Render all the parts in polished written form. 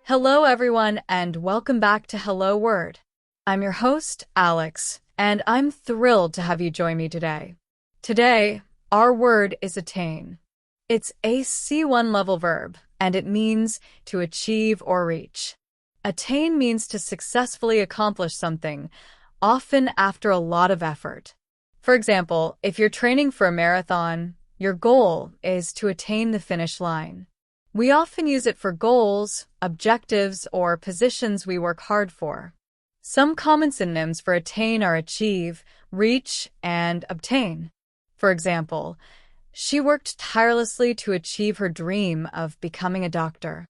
Hello everyone and welcome back to Hello Word. I'm your host, Alex, and I'm thrilled to have you join me today. Today, our word is attain. It's a C1 level verb, and it means to achieve or reach. Attain means to successfully accomplish something, often after a lot of effort. For example, if you're training for a marathon, your goal is to attain the finish line. We often use it for goals, objectives, or positions we work hard for. Some common synonyms for attain are achieve, reach, and obtain. For example, she worked tirelessly to achieve her dream of becoming a doctor.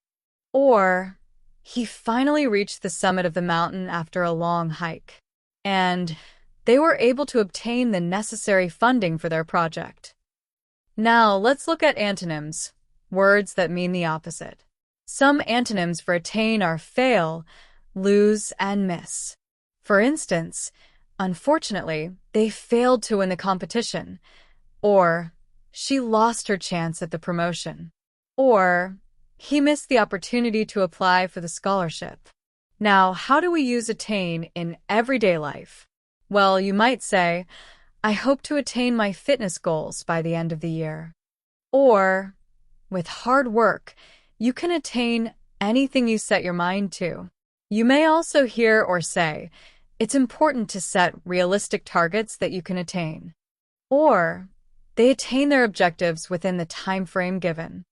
Or, he finally reached the summit of the mountain after a long hike. And they were able to obtain the necessary funding for their project. Now, let's look at antonyms. Words that mean the opposite. Some antonyms for attain are fail, lose, and miss. For instance, unfortunately, they failed to win the competition, or she lost her chance at the promotion, or he missed the opportunity to apply for the scholarship. Now, how do we use attain in everyday life? Well, you might say, I hope to attain my fitness goals by the end of the year. Or, with hard work, you can attain anything you set your mind to. You may also hear or say, it's important to set realistic targets that you can attain. Or, they attain their objectives within the time frame given.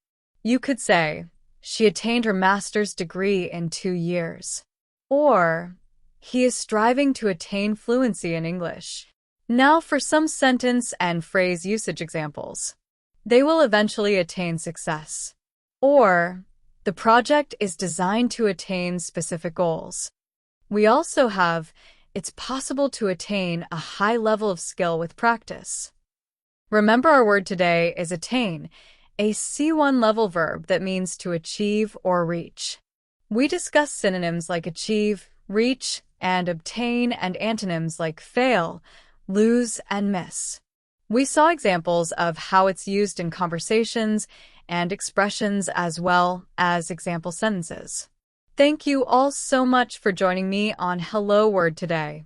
You could say, she attained her master's degree in 2 years. Or, he is striving to attain fluency in English. Now for some sentence and phrase usage examples. They will eventually attain success. Or, the project is designed to attain specific goals. We also have, it's possible to attain a high level of skill with practice. Remember, our word today is attain, a C1 level verb that means to achieve or reach. We discussed synonyms like achieve, reach, and obtain, and antonyms like fail, lose, and miss. We saw examples of how it's used in conversations and expressions as well as example sentences. Thank you all so much for joining me on Hello Word today.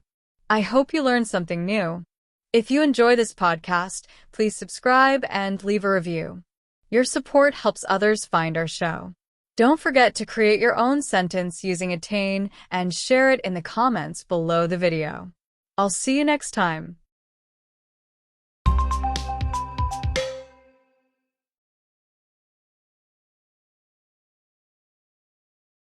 I hope you learned something new. If you enjoy this podcast, please subscribe and leave a review. Your support helps others find our show. Don't forget to create your own sentence using attain and share it in the comments below the video. I'll see you next time.